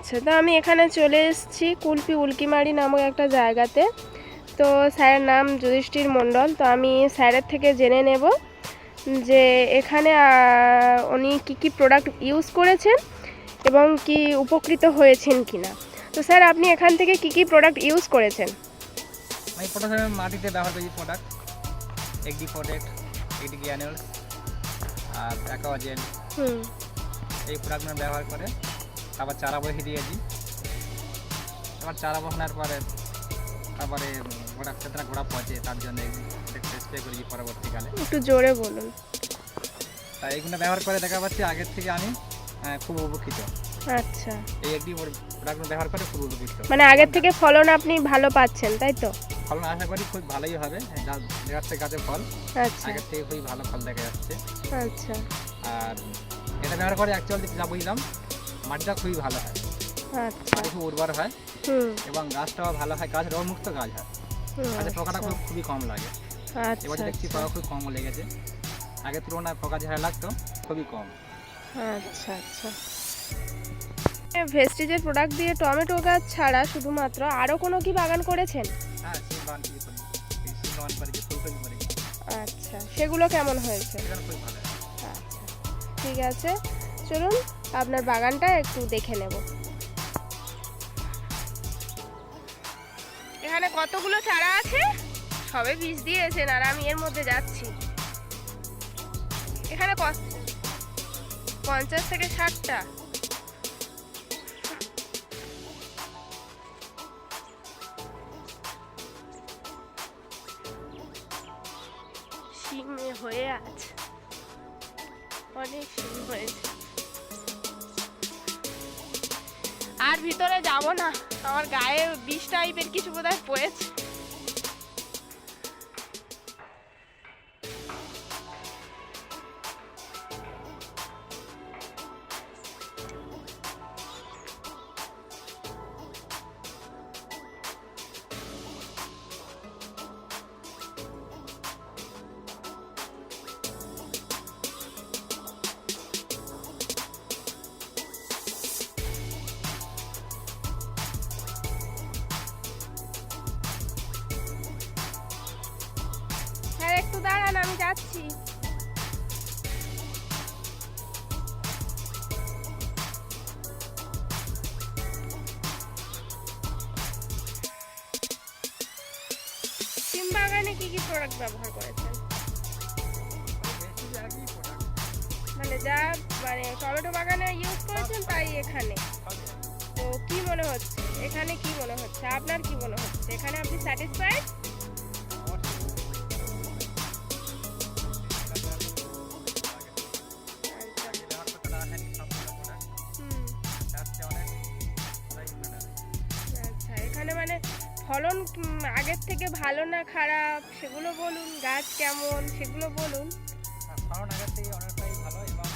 আচ্ছা, তো আমি এখানে চলে এসেছি কুলপি উল্কিমারি নামক একটা জায়গাতে। তো স্যারের নাম যুধিষ্ঠির মণ্ডল। তো আমি স্যারের থেকে জেনে নেব যে এখানে উনি কী প্রোডাক্ট ইউজ করেছেন এবং কি উপকৃত হয়েছেন কিনা। তো স্যার, আপনি এখান থেকে কী প্রোডাক্ট ইউজ করেছেন? আমি প্রথমে মাটিতে ব্যবহার করি প্রোডাক্ট, এগডি প্রোডাক্ট, এগডি গ্র্যানুলস আর অ্যাকোয়াজেল। এই প্রোডাক্টগুলো ব্যবহার করে তারপর চারা বসিয়ে দিয়েছি। এবার চারা বসানোর পরে তারপরে ঘোড়া ক্ষেত্রে ঘোড়া পচে, তার জন্য স্প্রে করেছি পরবর্তীকালে। একটু জোরে বলুন। তাই এইগুলো ব্যবহার করে দেখা পাচ্ছি আগের থেকে আমি খুব উপকৃত। আচ্ছা, এই একটি প্রোডাক্টগুলো ব্যবহার করে খুব উপকৃত, মানে আগের থেকে ফলন আপনি ভালো পাচ্ছেন, তাই তো? ফলন আশা করি খুব ভালোই হবে। দেখা যাচ্ছে গাছে ফল আচ্ছা আগের থেকে খুবই ভালো ফল দেখা যাচ্ছে। আচ্ছা আর এটা ব্যবহার করে অ্যাকচুয়ালি যা বুঝলাম, মাটিটা খুবই ভালো হয়, আচ্ছা মাটি খুব উর্বর হয় এবং গাছটাও ভালো হয়, গাছ রোগমুক্ত গাছ হয়, গাছের পোকাটা খুবই কম লাগে। এবারে দেখছি পোকা খুব কম লেগেছে, আগের তুলনায় পোকা যেটা লাগতো খুবই কম। আচ্ছা আচ্ছা। ভেস্টিজের প্রোডাক্ট দিয়ে টমেটো গাছ ছাড়া শুধুমাত্র আরও কোনো কি বাগান করেছেন? হ্যাঁ, সিম বাগান করেছি, ফুলকপি করেছি। আচ্ছা, সেগুলো কেমন হয়েছে? খুবই ভালো। আচ্ছা, ঠিক আছে, চলুন আপনার বাগানটা একটু দেখে নেব। এখানে কতগুলো চারা আছে? সবে বীজ দিয়েছেন আর আমি এর মধ্যে যাচ্ছি। এখানে 50 থেকে 60টা। শিম হয়ে আছে, অনেক শিম হয়েছে। আর ভিতরে যাব না, আমার গায়ে বিষ টাইপের কিছু বোধহয় পড়েছে। হ্যাঁ, একটু দাঁড়ান, আমি যাচ্ছি। সিম বাগানে কি প্রোডাক্ট ব্যবহার করেছেন? মানে যা টমেটো বাগানে ইউজ করেছেন তাই এখানে। তো কি মনে হচ্ছে এখানে, কি মনে হচ্ছে আপনার, কি মনে হচ্ছে এখানে আপনি স্যাটিসফাইড? আচ্ছা, এখানে মানে ফলন আগের থেকে ভালো না খারাপ সেগুলো বলুন, গাছ কেমন সেগুলো বলুন। ফলন আগের থেকে অনেকটাই ভালো এবং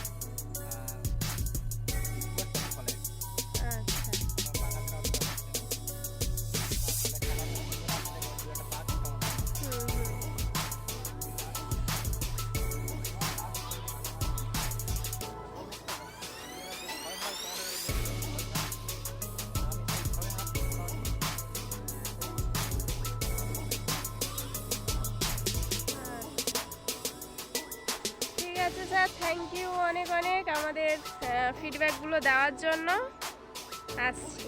ঠিক আছে স্যার, থ্যাংক ইউ অনেক অনেক আমাদের ফিডব্যাকগুলো দেওয়ার জন্য। আসছি।